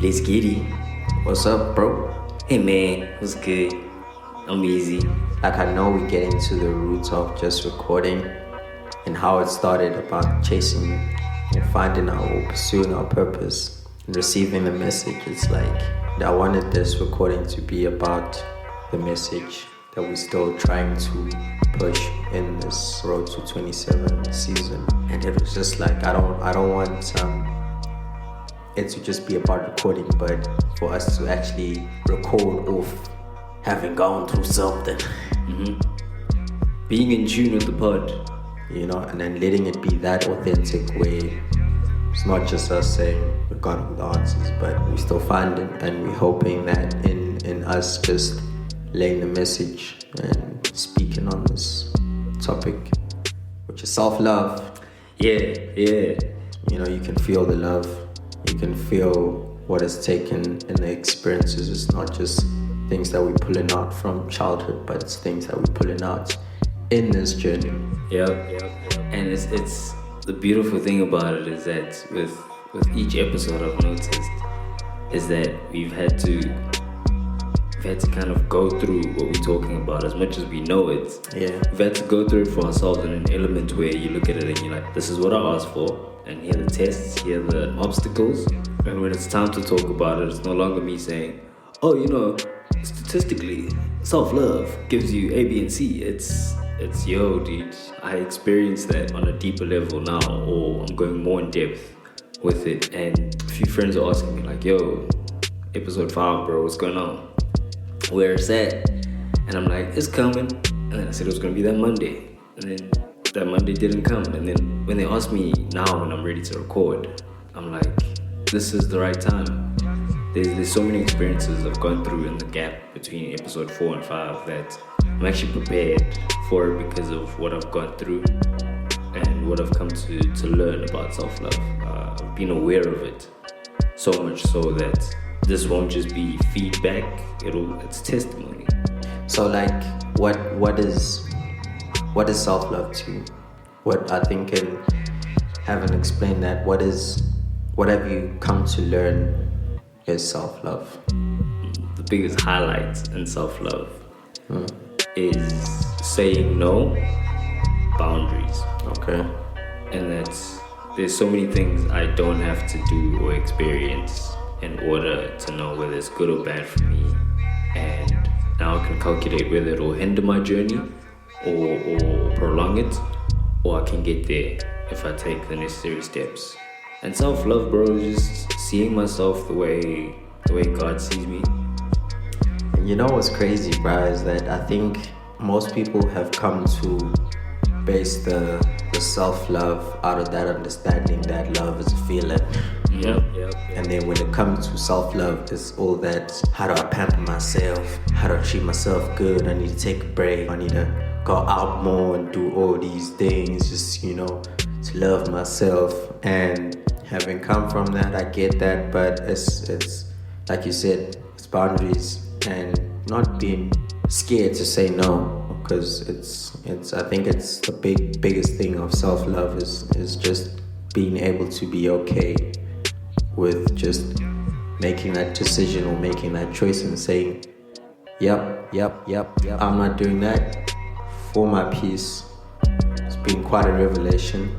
Let's get it. What's up, bro? Hey man, what's good? I'm easy. Like, I know we get into the roots of just recording and how it started about chasing and finding our or pursuing our purpose and receiving the message. It's like I wanted this recording to be about the message that we're still trying to push in this Road to 27 season. And it was just like I don't want it to just be about recording, but for us to actually record off having gone through something. Being in tune with the pod. And then letting it be that authentic way. It's not just us saying we've got all the answers, but we still find it, and we're hoping that in us just laying the message and speaking on this topic, which is self-love. Yeah. You can feel the love. You can feel what it's taken in the experiences. It's not just things that we're pulling out from childhood, but it's things that we're pulling out in this journey. Yep. And it's the beautiful thing about it is that with each episode I've noticed is that we've had to kind of go through what we're talking about as much as we know it. Yeah. We've had to go through it for ourselves in an element where you look at it and you're like, this is what I asked for, and here are the tests, here are the obstacles. And when it's time to talk about it, it's no longer me saying, statistically, self-love gives you A, B, and C. It's yo, dude, I experienced that on a deeper level now, or I'm going more in depth with it. And a few friends are asking me like, yo, episode 5, bro, what's going on? Where it's at? And I'm like, it's coming. And then I said it was going to be that Monday. And then that Monday didn't come. And then when they ask me now when I'm ready to record, I'm like, this is the right time. There's so many experiences I've gone through in the gap between episode 4 and 5 that I'm actually prepared for it because of what I've gone through and what I've come to learn about self-love. I've been aware of it so much so that this won't just be feedback, it's testimony. So like what is self-love to you? What I think, and haven't explained that, what have you come to learn is self-love? The biggest highlight in self-love is saying no, boundaries. Okay. And there's so many things I don't have to do or experience in order to know whether it's good or bad for me. And now I can calculate whether it will hinder my journey or prolong it, or I can get there if I take the necessary steps. And self-love, bro, is just seeing myself the way God sees me. And you know what's crazy, bro, is that I think most people have come to base the self-love out of that understanding that love is a feeling. Yep. And then when it comes to self-love, it's all that, how do I pamper myself? How do I treat myself good? I need to take a break. I need to go out more and do all these things just, to love myself. And having come from that, I get that, but it's like you said, it's boundaries and not being scared to say no, because I think it's the biggest thing of self-love is just being able to be okay with just making that decision or making that choice and saying, yep, I'm not doing that for my peace. It's been quite a revelation.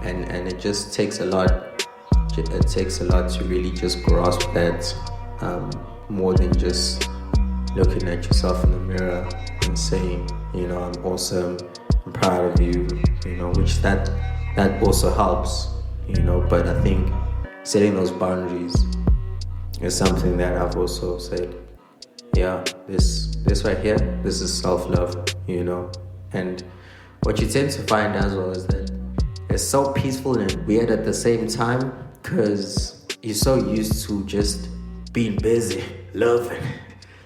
And it just takes a lot. It takes a lot to really just grasp that, more than just looking at yourself in the mirror and saying, I'm awesome, I'm proud of you, which that also helps, but I think setting those boundaries is something that I've also said, yeah, this right here, this is self-love, and what you tend to find as well is that it's so peaceful and weird at the same time, because you're so used to just being busy, loving,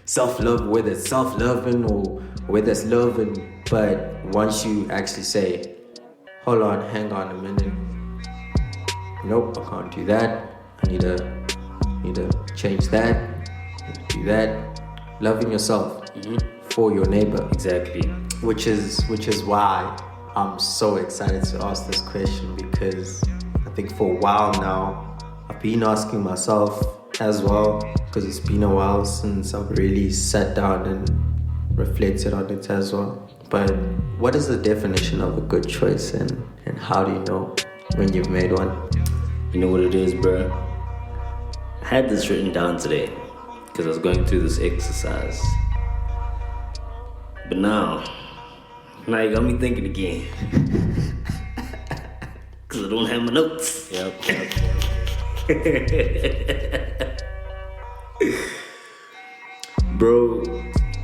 self-love, whether it's self-loving or whether it's loving. But once you actually say, hold on, hang on a minute, nope, I can't do that, I need to change that, I need to do that. Loving yourself for your neighbor. Exactly. Which is why I'm so excited to ask this question, because I think for a while now I've been asking myself as well, because it's been a while since I've really sat down and reflected on it as well. But what is the definition of a good choice, and how do you know when you've made one? You know what it is, bro? I had this written down today because I was going through this exercise. But now you got me thinking again. Because I don't have my notes. Yep. Bro,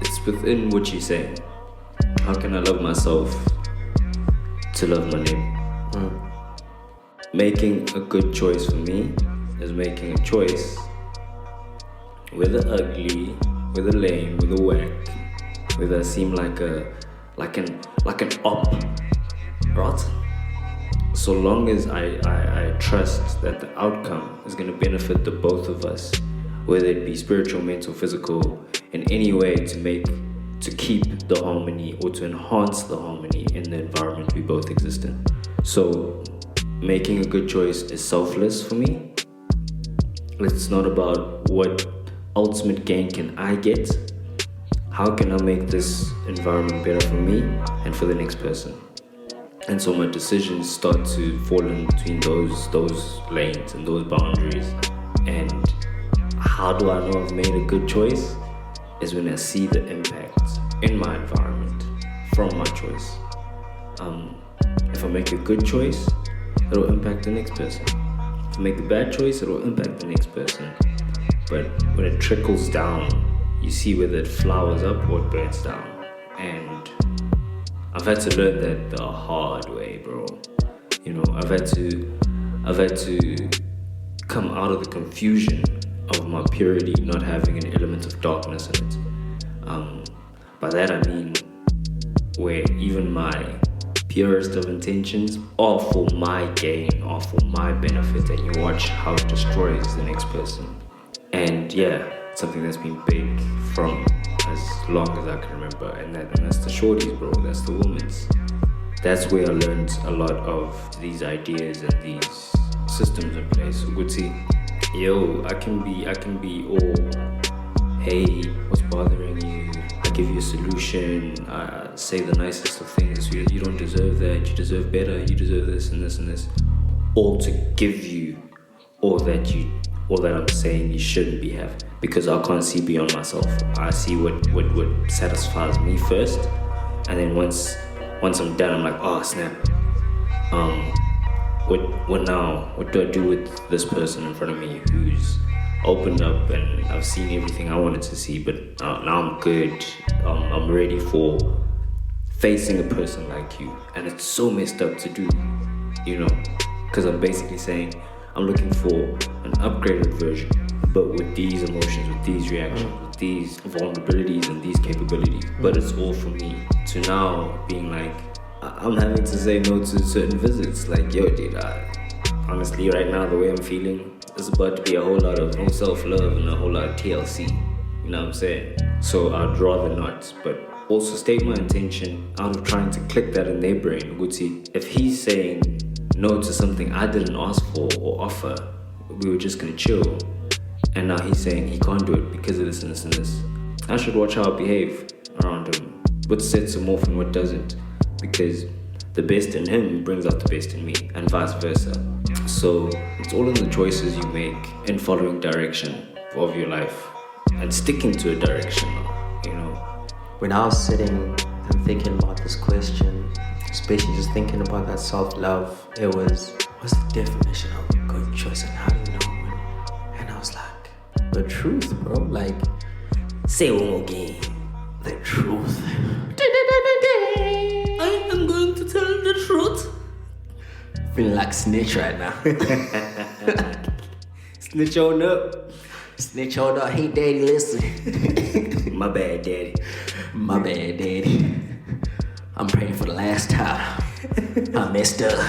it's within what you're saying. How can I love myself to love my neighbor? Making a good choice for me is making a choice, whether ugly, whether lame, whether whack, whether I seem like an op, right? So long as I trust that the outcome is going to benefit the both of us, whether it be spiritual, mental, physical, in any way to keep the harmony or to enhance the harmony in the environment we both exist in. So making a good choice is selfless for me. It's not about what ultimate gain can I get. How can I make this environment better for me and for the next person? And so my decisions start to fall in between those lanes and those boundaries. And how do I know I've made a good choice? Is when I see the impact in my environment from my choice. If I make a good choice, it'll impact the next person. If I make a bad choice, it'll impact the next person. But when it trickles down, you see whether it flowers up or it burns down. And I've had to learn that the hard way, bro. You know, I've had to come out of the confusion of my purity not having an element of darkness in it. By that I mean where even my purest of intentions are for my gain, are for my benefit, and you watch how it destroys the next person. And yeah, it's something that's been big from as long as I can remember, and that's the shorties, bro. That's the women's. That's where I learned a lot of these ideas and these systems in place. Good see, yo, I can be all, hey, what's bothering you? I give you a solution. I say the nicest of things. You don't deserve that. You deserve better. You deserve this and this and this. All to give you all that I'm saying you shouldn't be having. Because I can't see beyond myself. I see what satisfies me first, and then once I'm done, I'm like, oh snap. What now? What do I do with this person in front of me who's opened up and I've seen everything I wanted to see, but now I'm good. I'm ready for facing a person like you, and it's so messed up to do, you know, because I'm basically saying I'm looking for an upgraded version, but with these emotions, with these reactions, with these vulnerabilities and these capabilities. But it's all for me. To now being like, I'm having to say no to certain visits. Like, yo, dude, honestly, right now, the way I'm feeling, it's about to be a whole lot of no self-love and a whole lot of TLC. You know what I'm saying? So I'd rather not, but also state my intention out of trying to click that in their brain. Gucci, if he's saying no to something I didn't ask for or offer, we were just gonna chill. And now he's saying he can't do it because of this and this and this. I should watch how I behave around him. What sets him off and what doesn't. Because the best in him brings out the best in me, and vice versa. So it's all in the choices you make in following direction of your life and sticking to a direction, you know. When I was sitting and thinking about this question, especially just thinking about that self-love, it was, what's the definition of a good choice and how do you know when? And I was like, the truth, bro. Like, say it one more again. The truth. I am going to tell the truth. Feeling like snitch right now. Snitch on up. Snitch on up. Hey, daddy, listen. My bad, daddy. My bad, daddy. I'm praying for the last time. I messed up.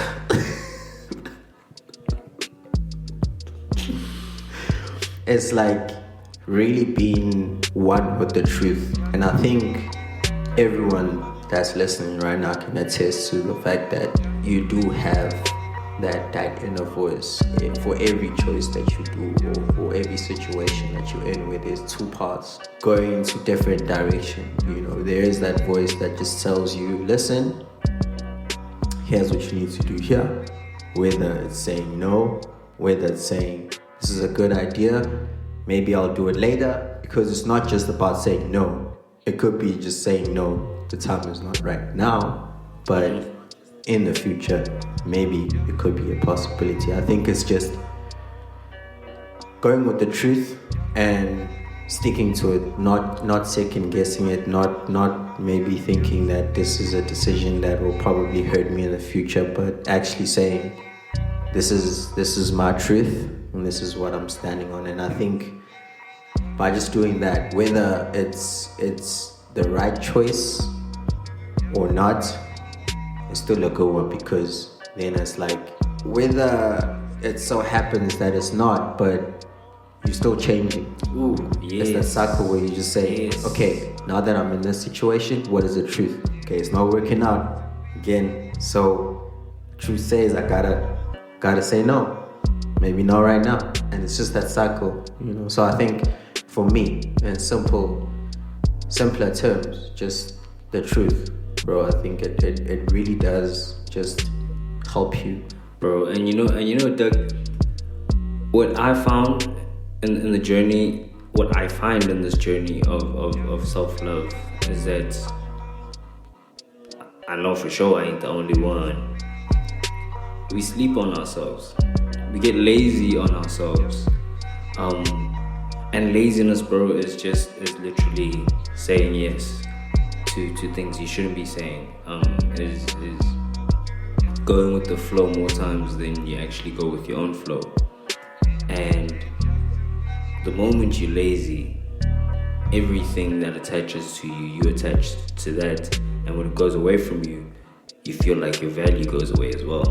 It's like really being one with the truth. And I think everyone that's listening right now can attest to the fact that you do have that inner voice for every choice that you do, or for every situation that you're in, where there's two paths going into different direction. There is that voice that just tells you, listen, here's what you need to do here. Whether it's saying no, whether it's saying this is a good idea, maybe I'll do it later, because it's not just about saying no. It could be just saying no, the time is not right now, but in the future, maybe it could be a possibility. I think it's just going with the truth and sticking to it, not second guessing it, not maybe thinking that this is a decision that will probably hurt me in the future, but actually saying this is my truth and this is what I'm standing on. And I think by just doing that, whether it's the right choice or not, it's still a good one, because then it's like, whether it so happens that it's not, but you're still changing. Ooh, yes. It's that cycle where you just say, yes, okay, now that I'm in this situation, what is the truth? Okay, it's not working out again, so truth says I gotta say no. Maybe not right now. And it's just that cycle, So I think for me, in simpler terms, just the truth, bro. I think it really does just help you, bro. And you know, Doug, what I found in the journey, what I find in this journey of self-love is that I know for sure I ain't the only one. We sleep on ourselves. We get lazy on ourselves. And laziness, bro, is literally saying yes to things you shouldn't be saying. Is going with the flow more times than you actually go with your own flow. And the moment you're lazy, everything that attaches to you, you attach to that. And when it goes away from you, you feel like your value goes away as well.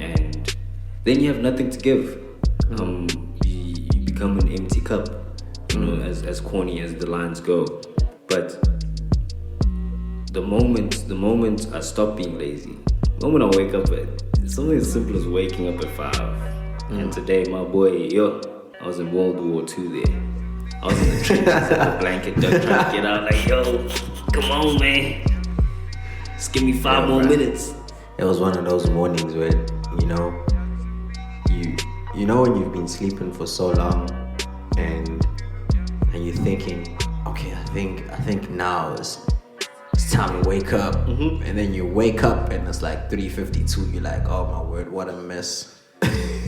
And then you have nothing to give. You become an empty cup, as corny as the lines go. But the moment I stop being lazy, the moment I wake up it's something as simple as waking up at 5. And today, my boy, I was in World War II there. I was in the trenches at the blanket duck trying to get out. Like, yo, come on, man. Just give me 5 more minutes. It was one of those mornings where, when you've been sleeping for so long and you're thinking, okay, I think now it's time to wake up. And then you wake up and it's like 3:52. You're like, oh my word, what a mess.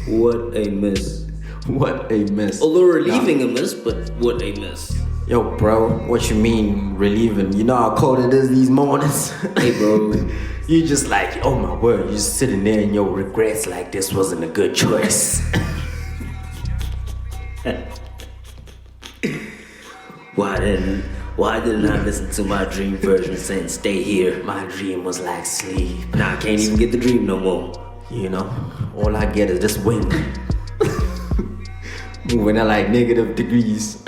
What a miss. What a miss. Although relieving a miss, but what a miss. Yo, bro, what you mean relieving? You know how cold it is these mornings? Hey, bro. You just like, oh my word, you're just sitting there in your regrets like this wasn't a good choice. Why didn't I listen to my dream version saying stay here? My dream was like sleep. Nah, I can't even get the dream no more. All I get is this wind. Moving at like negative degrees.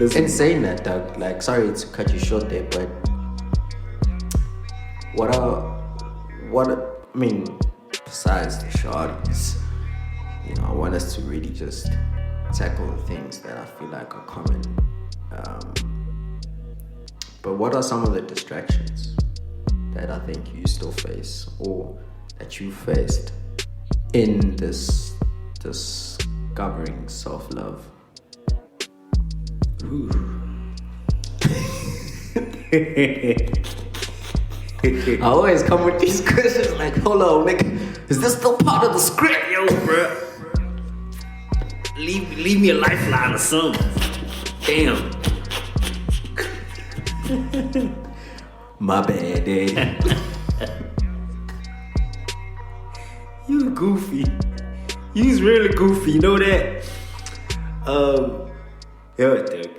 In saying that, Doug, like, sorry to cut you short there, but besides the shorties, I want us to really just tackle the things that I feel like are common. But what are some of the distractions that I think you still face, or that you faced in this discovering self-love? I always come with these questions like, hold on, nigga, is this still part of the script? Yo, bro. Leave me a lifeline or something. Damn. My bad, daddy. You goofy. You's really goofy, you know that? Yo, Dirk.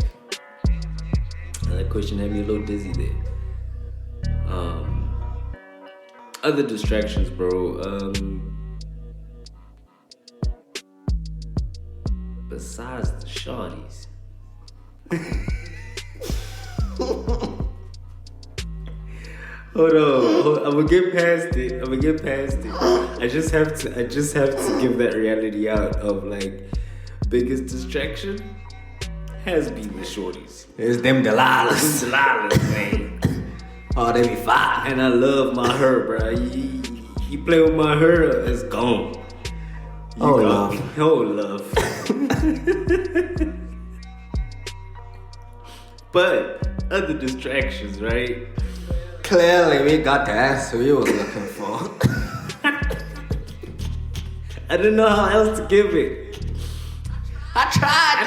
That question had me a little dizzy there. Other distractions, bro. Besides the shorties. Hold on. I'm gonna get past it. I just have to give that reality out of like biggest distraction has been the shorties. It's them Delilahs. Man. Oh, they be fine. And I love my hair, bro. You play with my hair, it's gone. Love. But other distractions, right? Clearly, we got the answer we was looking for. I didn't know how else to give it. I tried.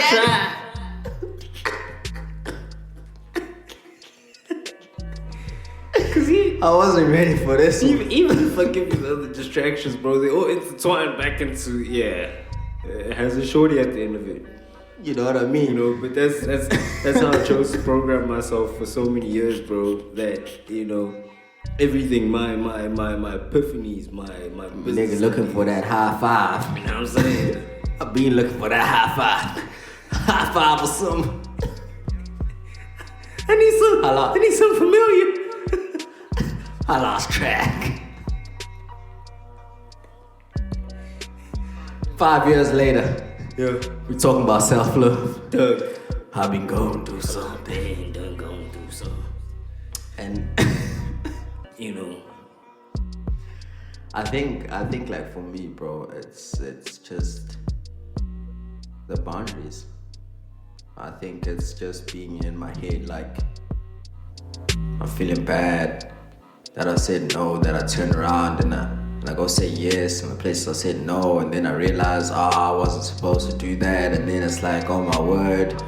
Cause I wasn't ready for this. Even if I give you the other distractions, bro, they all intertwine back into it has a shorty at the end of it. You know what I mean? You know, but that's how I chose to program myself for so many years, bro. That everything, my epiphanies, my nigga looking for that high five. You know what I'm saying? I been looking for that high five or something. I need some familiar. I lost track. 5 years later, we talking about self-love. Doug, I've been going through something. done going through something. And I think like for me, bro, it's just the boundaries. I think it's just being in my head, like I'm feeling bad that I said no, that I turned around and I go say yes, and the places I said no, and then I realize I wasn't supposed to do that, and then it's like, oh my word,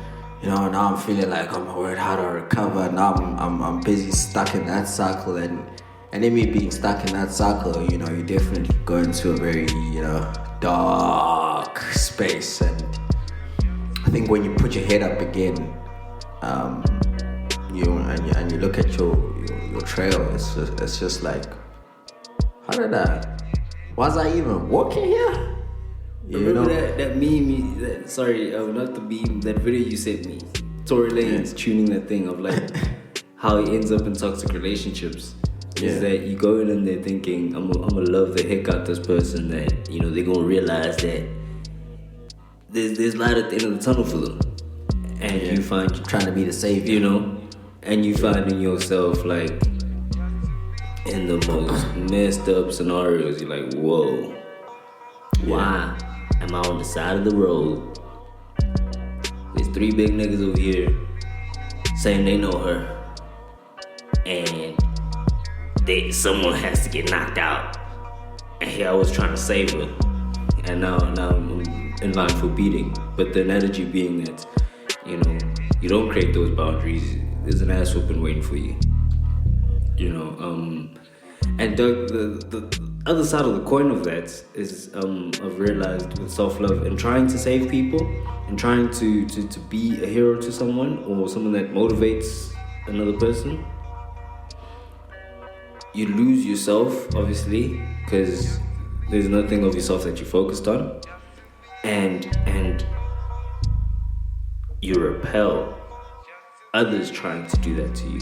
now I'm feeling like, oh my word, how do I recover? Now I'm busy stuck in that cycle, and in me being stuck in that cycle, you definitely go into a very dark space, and I think when you put your head up again, and you look at your trail, it's just like, was I even walking here? Remember that meme, not the meme, that video you sent me, Tory Lanez tuning that thing of like how he ends up in toxic relationships. Is that you go in and they're thinking, I'm gonna love the heck out this person, that they're gonna realize that there's light at the end of the tunnel for them, and you find you're trying to be the savior, and you find in yourself like in the most messed up scenarios. You're like, whoa, why am I on the side of the road? There's 3 big niggas over here saying they know her, and someone has to get knocked out, and here I was trying to save her, and now I'm in line for beating. But the analogy being that you don't create those boundaries, there's an ass whooping waiting for you. And Doug, the other side of the coin of that is I've realized with self-love and trying to save people and trying to be a hero to someone or someone that motivates another person, you lose yourself, obviously, because there's nothing of yourself that you're focused on, and you repel others trying to do that to you.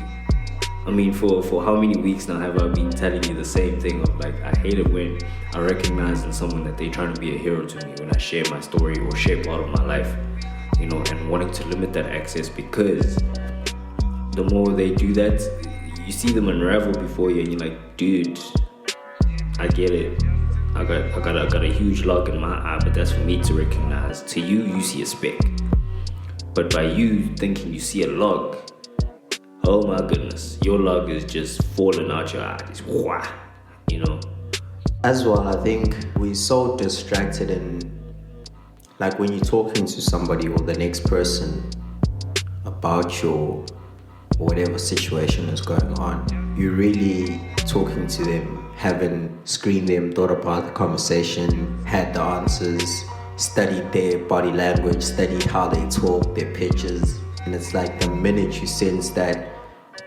I mean, for how many weeks now have I been telling you the same thing of like, I hate it when I recognize in someone that they're trying to be a hero to me when I share my story or share part of my life, and wanting to limit that access, because the more they do that, you see them unravel before you, and you're like, dude, I get it. I got a huge log in my eye, but that's for me to recognize. To you, you see a speck. But by you thinking you see a log, oh my goodness, your log is just falling out your eyes. Wah, As well, I think we're so distracted, and like when you're talking to somebody or the next person about your whatever situation is going on, you're really talking to them, haven't screened them, thought about the conversation, had the answers, studied their body language, studied how they talk, their pitches, and it's like the minute you sense that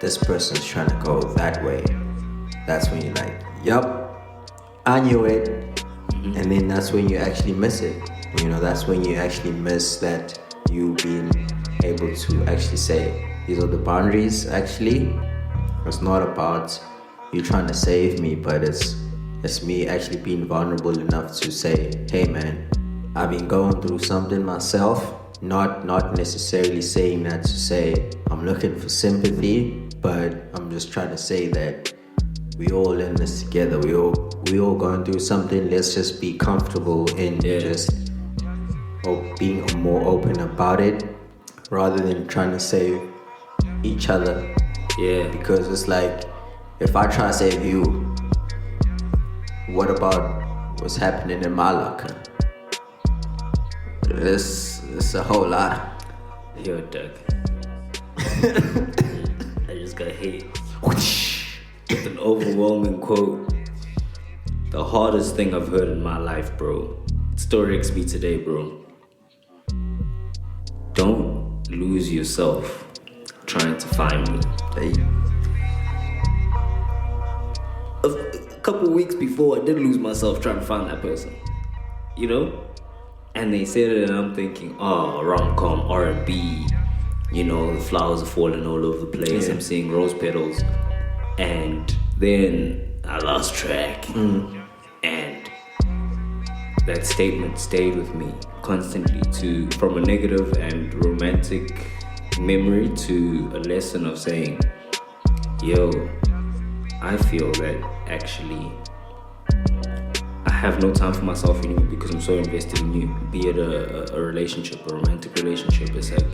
this person's trying to go that way, that's when you're like, yup, I knew it. And then that's when you actually miss it. That's when you actually miss that you being able to actually say, these are the boundaries. Actually, it's not about you trying to save me, but it's me actually being vulnerable enough to say, hey man, I've been going through something myself. Not necessarily saying that to say I'm looking for sympathy, but I'm just trying to say that we all in this together. We all going through something. Let's just be comfortable in just being more open about it, rather than trying to save each other. Yeah. Because it's like, if I try to save you, what about what's happening in my locker? It's a whole lot. Yo, Doug. I just got hit with an overwhelming quote. The hardest thing I've heard in my life, bro. It still wrecks me today, bro. Don't lose yourself trying to find me. Hey. A couple weeks before, I did lose myself trying to find that person. You know? And they said it, and I'm thinking, oh, rom-com, R&B. You know, the flowers are falling all over the place. I'm seeing rose petals. And then I lost track. And that statement stayed with me constantly, from a negative and romantic memory to a lesson of saying, yo, I feel that actually I have no time for myself anymore because I'm so invested in you. Be it a relationship, a romantic relationship. It's like,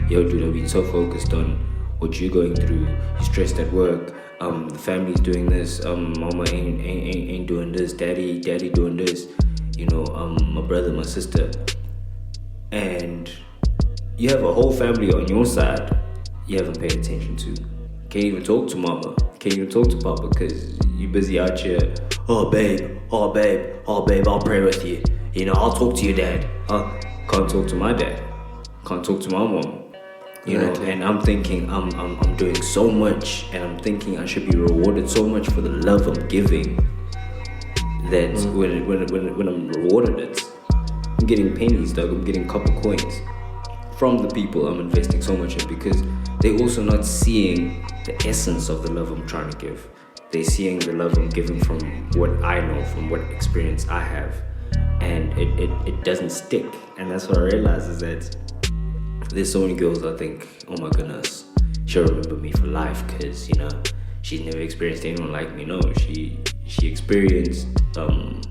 yo, dude, I've been so focused on what you're going through. You're stressed at work. The family's doing this. Mama ain't doing this. Daddy doing this. You know, my brother, my sister, and you have a whole family on your side you haven't paid attention to. Can't even talk to mama. Can't even talk to papa because you're busy out here. Oh babe, I'll pray with you. You know, I'll talk to your dad. Can't talk to my dad. Can't talk to my mom. You know, and I'm thinking I'm doing so much, and I'm thinking I should be rewarded so much for the love I'm giving. That when I'm rewarded it, I'm getting pennies, dog. I'm getting copper coins from the people I'm investing so much in, because they're also not seeing the essence of the love I'm trying to give. They're seeing the love I'm giving from what I know, from what experience I have, and it doesn't stick. And that's what I realize, is that there's so many girls I think, oh my goodness, she'll remember me for life because, you know, she's never experienced anyone like me. No, she experienced an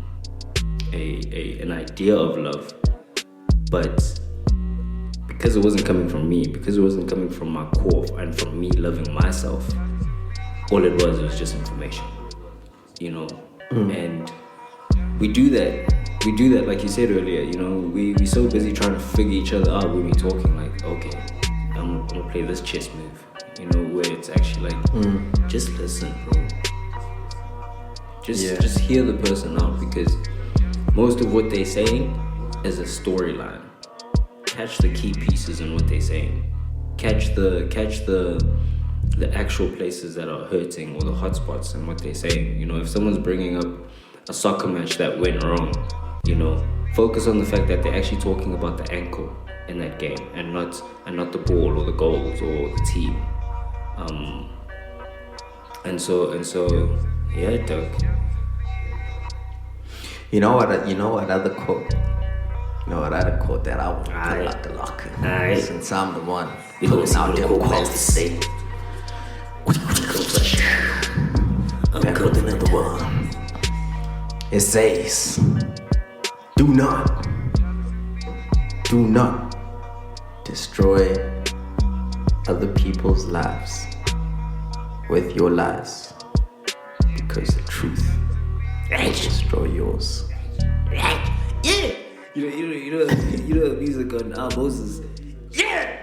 idea of love, but because it wasn't coming from me, because it wasn't coming from my core and from me loving myself, all it was just information, you know. And we do that like you said earlier, you know. We so busy trying to figure each other out when we're talking, like, okay, I'm gonna play this chess move, you know, where it's actually like, just listen, bro. Just hear the person out, because most of what they're saying is a storyline. Catch the key pieces in what they're saying. Catch the actual places that are hurting, or the hot spots in what they're saying. You know, if someone's bringing up a soccer match that went wrong, you know, focus on the fact that they're actually talking about the ankle in that game, and not the ball or the goals or the team. And so yeah, Doug. You know what other quote? You know what other quote that I would pull out the locker? Since I'm the one pulling out them quotes. Back with another one. It says, do not destroy other people's lives with your lies, because the truth will destroy yours. Yeah. You know the music on Moses. Yeah.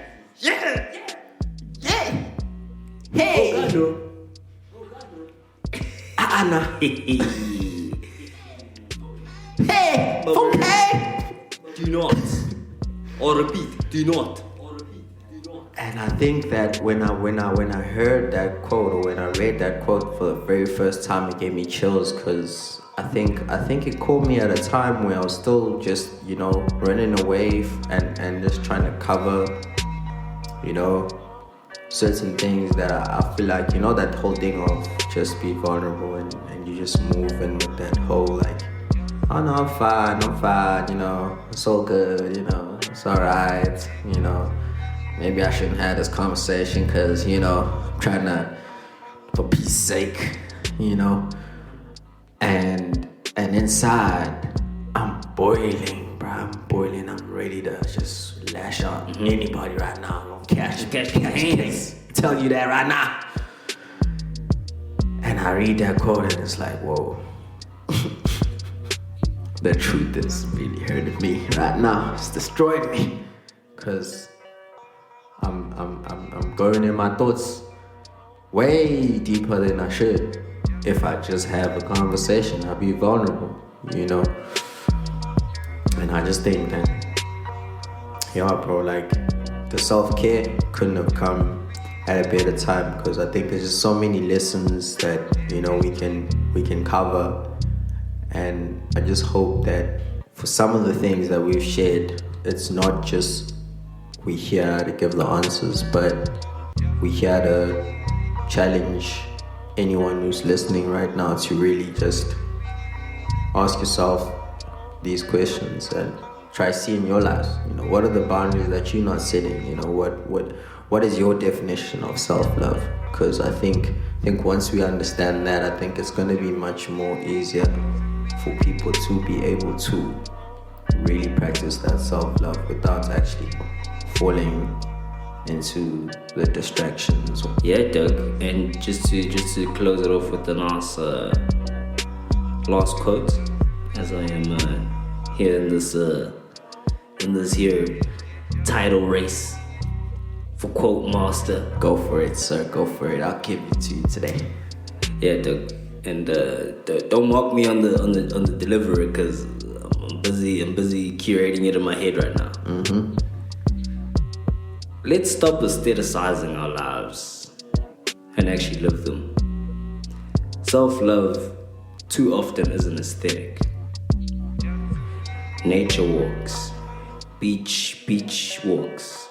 Hey. Oh God, Anna. Hey. Okay. Do not. Or repeat. Do not. And I think that when I heard that quote, or when I read that quote for the very first time, it gave me chills, because I think it caught me at a time where I was still just, you know, running away and just trying to cover, you know, certain things that I feel like, you know, that whole thing of just be vulnerable and you just move in with that whole like, oh no, I'm fine, you know, it's all good, you know, it's alright, you know, maybe I shouldn't have this conversation because, you know, I'm trying to, for peace sake, you know, and inside, I'm boiling, bro, I'm ready to just lash out anybody right now. I'm gonna catch hands. Tell you that right now. And I read that quote and it's like, whoa. The truth is really hurting me right now. It's destroying me. Cause I'm going in my thoughts way deeper than I should. If I just have a conversation, I'll be vulnerable, you know. And I just think that, yeah, bro, like the self-care couldn't have come at a better time, because I think there's just so many lessons that, you know, we can cover. And I just hope that for some of the things that we've shared, it's not just we here to give the answers, but we here to challenge anyone who's listening right now to really just ask yourself these questions and try seeing your lives. You know, what are the boundaries that you're not setting? You know, what is your definition of self-love? Because I think once we understand that, I think it's going to be much more easier for people to be able to really practice that self-love without actually falling into the distractions. Yeah, Doug. And just to close it off with the last quote, as I am here in this here title race for quote master. Go for it, sir. Go for it. I'll give it to you today. Yeah, Doug. And don't mark me on the delivery, because I'm busy curating it in my head right now. Mm-hmm. Let's stop aestheticizing our lives and actually live them. Self-love too often is an aesthetic. Nature walks, beach walks,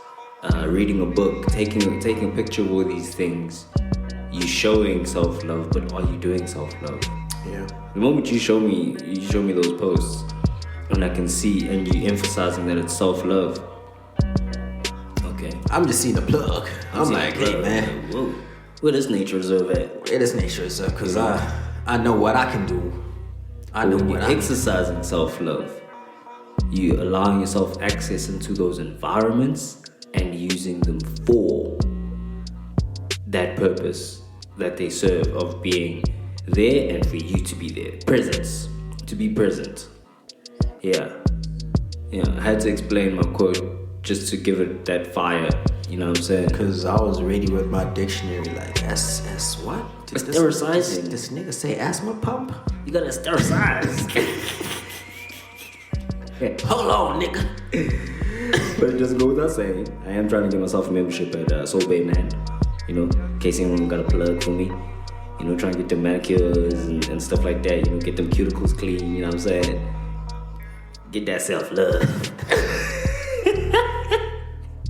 reading a book, taking a picture of all these things. You showing self-love, but are you doing self-love? Yeah. The moment you show me those posts, and I can see, and you emphasizing that it's self-love. Okay. I'm just seeing the plug. I'm like, hey man, whoa, where does nature reserve at? Where does nature reserve? Because I know what I can do. I know when what you're exercising self-love, you allowing yourself access into those environments and using them for that purpose that they serve, of being there and for you to be there. Presence. To be present. Yeah. I had to explain my quote just to give it that fire. You know what I'm saying? Because I was ready with my dictionary, like, S what? Aestheticizing. This nigga say asthma pump? You gotta aestheticize. Hold on, nigga. But it doesn't go without saying, I am trying to get myself a membership at Soul Bay Man. You know, in case anyone got a plug for me. You know, trying to get them manicures and stuff like that. You know, get them cuticles clean. You know what I'm saying? Get that self-love.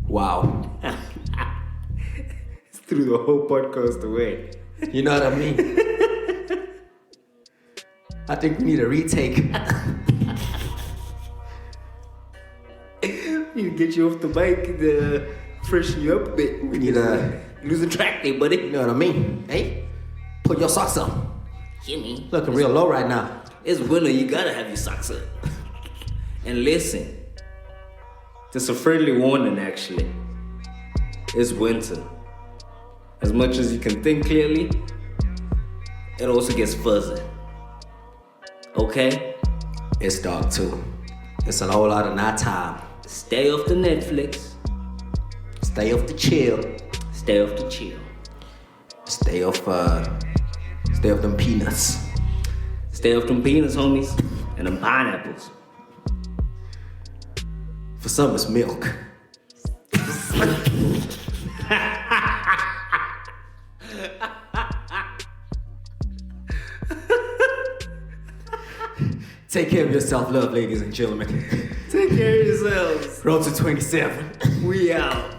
Wow. It's threw the whole podcast away. You know what I mean? I think we need a retake. You get you off the bike to freshen you up a bit. We need a... Lose a track there, buddy. You know what I mean? Hey, put your socks on. Hear me? Looking real low right now. It's winter, you gotta have your socks up. And listen, just a friendly warning actually. It's winter. As much as you can think clearly, it also gets fuzzy. Okay? It's dark too. It's a whole lot of night time. Stay off the Netflix. Stay off the chill. Stay off the chill. Stay off them peanuts. Stay off them peanuts, homies. And them pineapples. For some, it's milk. Take care of your self-love, ladies and gentlemen. Take care of yourselves. Road to 27. We out.